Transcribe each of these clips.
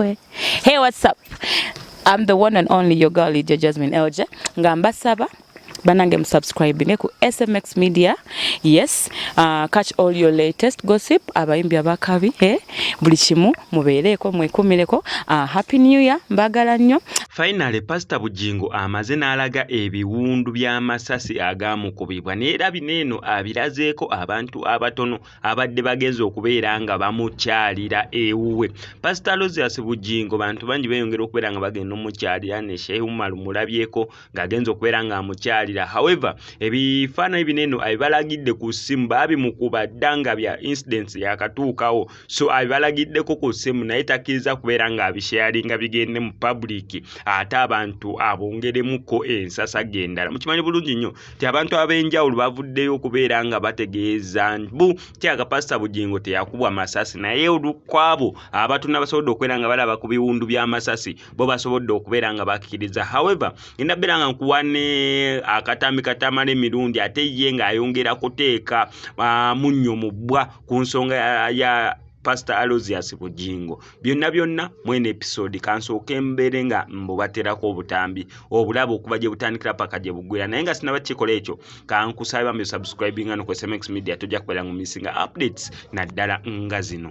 boy. Hey, what's up? I'm the one and only your girl, Lydia Jasmine Elje. Ngamba saba. Banange subscribing ku SMX Media. Yes, catch all your latest gossip abayimbi abakabi buli kimu mubeereko mwekumireko. Happy New Year mbagala nnyo. Finally Pastor Bujingo amaze n'alaga ebiwundu Byamasasi agamukubibwa neera bineno abirazeeko abantu abatono abadde bagenze okubeera nga bamukyalira ewuwe. Pastor Alozias Bujingo bantu bangi beeyongera okubeera nga bagenda omukyalira ne Sheikh Umar mulabyeko ng'agenze okubeera nga amukyalira. However, ebifaananyi bineno abibalagidde ku ssimu babimukuba ddanga bya incidents yakatuukawo, so abibalagiddeko ku ssimu naye takkiriza kubeera nga abisharinga bigende mu public ate abantu abongeremuko ensasa gendala. Mukimanyi bulungi nnyo ti abantu ab'enjawulo bavuddeyo okubeera nga bategeeza mbu kyaka Pastor Bujingo teyakubwa masasi naye olukwabo abatuna basobodde okubeera nga balaba ku biwundu Byamasasi bo basobodde okubeera nga bakkiriza. However, inabeera nga nkuwane akatambi katamale mirundi ate ye nga ayongera kuteeka munnyo mu bbwa ku nsonga ya Pastor Alozias Bujingo. Byonna mwene episode kansooke mbeere nga mbubaterako obutambi obulabo okuba gye butandikira paka gye bugwira naye nga sinabakikola ekyo kankusaba mbe subscribing ano ku SMX Media tojja kubeera mu missing updates naddala nga zino.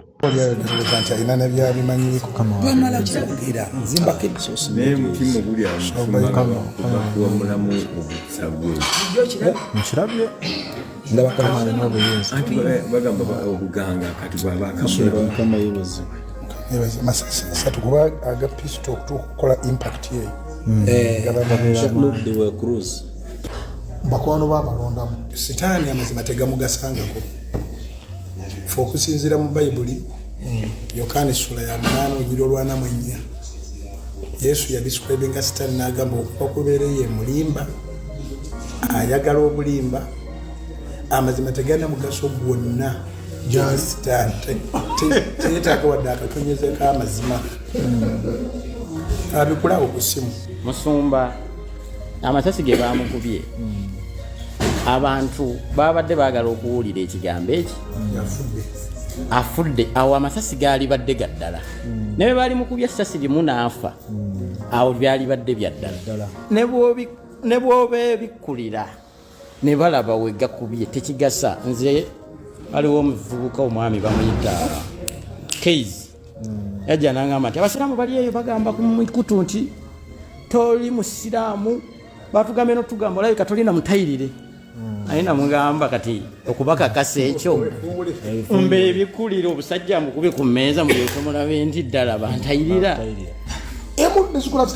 Kama yibazi masasa tukuba aga pisto tukola impact ye they were cruise bakwano babalonda sitani amazima tegamu gasangako fokusinzira mu Bible Yokani sura ya 8 ujiro lwana mwenya Yesu yabiscribinga sitani nagamba okubereye mulimba ayagala obulimba amazima tegana mugaso gwonna just teta kwa daka kwenyeze kama zima abikula okusimu musumba amasasi ge bamukubye abantu babadde bagala okuwulira ekigambo eki afudde awo amasasi gali badde gaddala nebe bali mukubye sasi limu naafa awo byali badde byaddala ne bwobe bikulira ne balaba we gakubye tekigasa nze aliwo omuvubuka omwami bamuyita Case yajja nangamba nti abasiraamu bali eyo bagamba ku mikutu nti toli musiraamu batugambe no tugamba olabika tolina mutayirire ayina mugamba kati okubaka kase ekyo mbe ebikulira obusajja mukube ku mmeeza mulyoke mulabe nti ddala bantayirira nesikola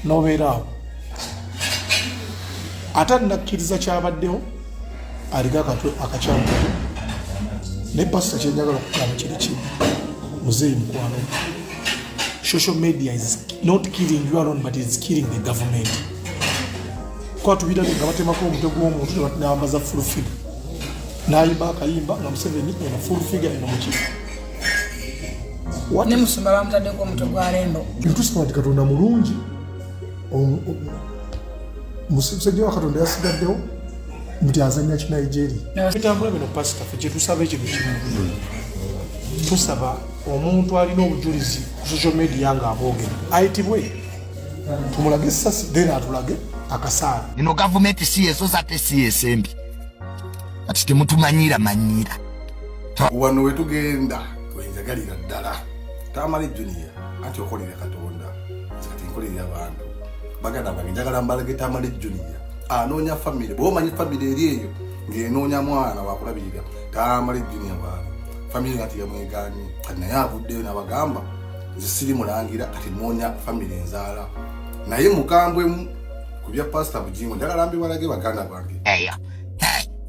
nobeeraawo ate nakkiriza kyabaddeho aliga akachamu ne pastor chenjagala okugamba kiri kibi muzeyi mukwano social media is not killing you alone but it's killing the government kwa tubida nga batemako omutego w'omuntu n'ambaza full figure n'ayimba akayimba nga Museveni ena full figure eno mukifu ne musumba bamutaddeko omutego alendo ntusaba nti Katonda mulungi musajja wa Katonda yasigaddewo mutazanya ki Nigeria kitambula bino pastor fe tusaba ekintu kimu tusaba omuntu alina obujulizi ku social media nga aboogera ayitibwe tumulage sasi then atulage akasaala ino government siyeso sate siyesembi ati temutumanyira manyira wano wetugenda twenjagalira ddala tamale junior ati okolera Katonda ati nkolera abantu baganda banjagala mbalage tamale junior anonya family bomanyi family eriyo ngenonya mwana wakulabirira tamale junior baba family ngati yamwegani kana yabudde na bagamba zisiri mulangira kati nonya family nzala naye mukambwe kubya Pastor Bujingo ndagalambi balage baganda bange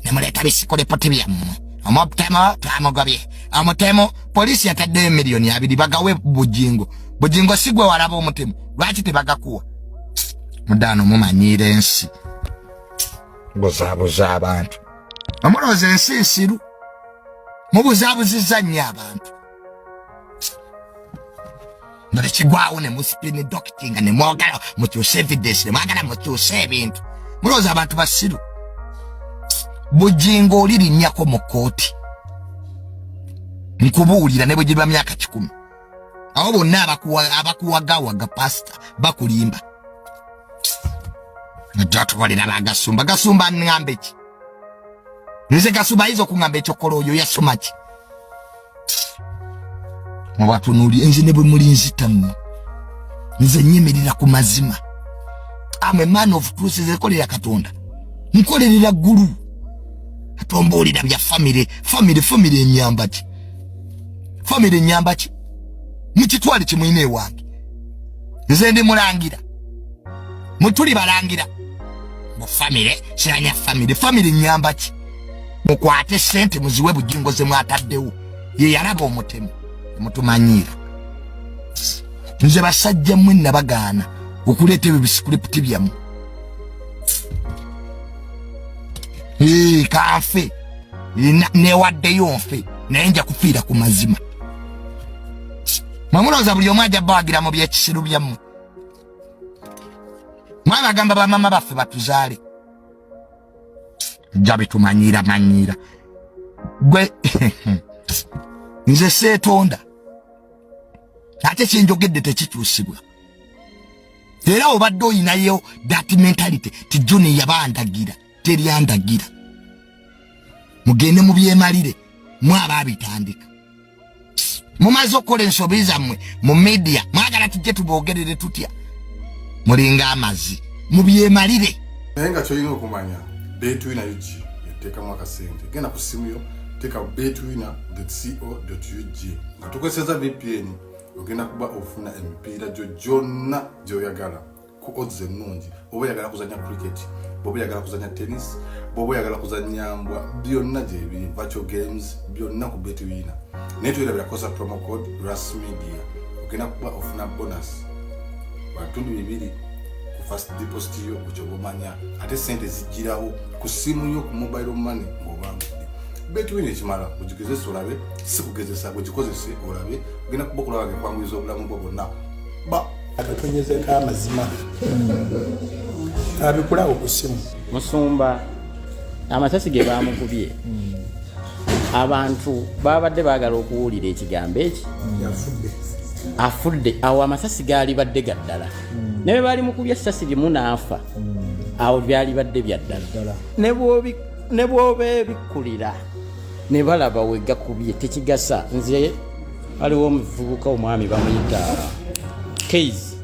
ne muleta bisikole poti byammwe omutemo twamugobye omutemo polisi yatadde $2 million bagawe Bujingo sigwe walaba omutemo lwaki tebagakuwa mudano mumanyire ensi bozabuza abantu amuloze ensi nsiru mubuzabuzizza nnyo abantu ndole kigwawo ne musipini dokitinga ne mwogala mukyuse evidence ne mwagala mukyuse ebintu muloze abantu basiru Bujingo olirinnyako mu kooti nkubuulira ne bwe giba myaka 10 Awo bonna abakuwagawaga pastor bakulimba. Njatu walina Gasumba ngambe ki. Nze Gasumba hizo kungambe chokolo oyo yasoma ki. Mwatunuli enze ne bwe muli nzitamu. Nze nyemerera ku mazima. I'm a man of truth zekolera Katonda. Nkolerera guru. Atombolira bya family nyambaki. Family nyambaki. Mukitwale kimwine wange. Nze ndi mulangira. Mutuli balangira. Mu family nyambaki. Mukwate sente muziwe Bujingo ze mwataddewo. Ye yaraba omutemu. Mutumanyira. Nze basajja mmwe nabagaana okuleeta ebiscript byamu. Kanfe. Ne wadde yonfe. Nayenja kufiira ku mazima. Mwamuloza buli omu ajja bawagira mu byekisiru byamu. Mwabagamba bamama baffe batuzaale. Jabe tumanyira. Gwe nze seetonda. Ate kyenjogedde tekikyusibwa. Era obadde oyinayo that mentality ti Juni yabandagira teryandagira. Mugende mu byemalire mwaba abitandika. Mumaze okukola ensobi zammwe mu media mwagala tujje tubogerere tutya. Mulinga amazi mu byemalire. Naye nga kyolina okumanya betwina UG eteekamu akasente. Genda ku simu yo teeka betwina.co.ug nga tukozesa VPN ogenda kuba ofuna emipiira gyo gyonna gy'oyagala ku odds ennungi. Oba oyagala kuzanya cricket, oba oyagala kuzanya tennis, oba oyagala kuzanya mbwa, byonna gyebiri virtual games byonna ku betwina. Naye tuyirabira kosa promo code RASMedia ogenda kuba ofuna bonus watundu 2 ku first deposit yo kukyobomanya ate sente zijjirawo ku simu yo ku mobile money ng'obangudde. Betwina ekimala ogigezesa olabe si kugezesa ogikozese olabe ogenda kuba okulaba ng'ekwanguyiza obulamu bwo bwonna. Atonyezeko amazima abikulawo ku simu. Musumba amasasi ge bamukubye abantu babadde baagala okuwulira ekigambo eki afudde. Awo amasasi gaali badde gaddala naye baali mukubya essasi limu n'afa. Awo byali badde byaddala ne bw'oba ebikkulira ne balaba we gakubye tekigasa. Nze waliwo omuvubuka omwami bamuyita Keys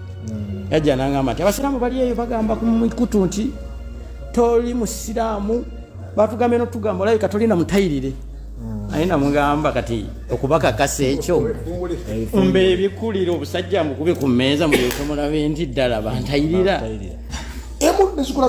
yajja n'angamba nti abasiraamu bali eyo bagamba ku mikutu nti toli musiraamu batugambye n'otugamba olabika tolina mutayirire. Ayina mugamba kati okubakakasa ekyo mbe ebikulira obusajja mukube ku mmeeza mulyoke mulabe nti ddala bantayirira. Emu nezikola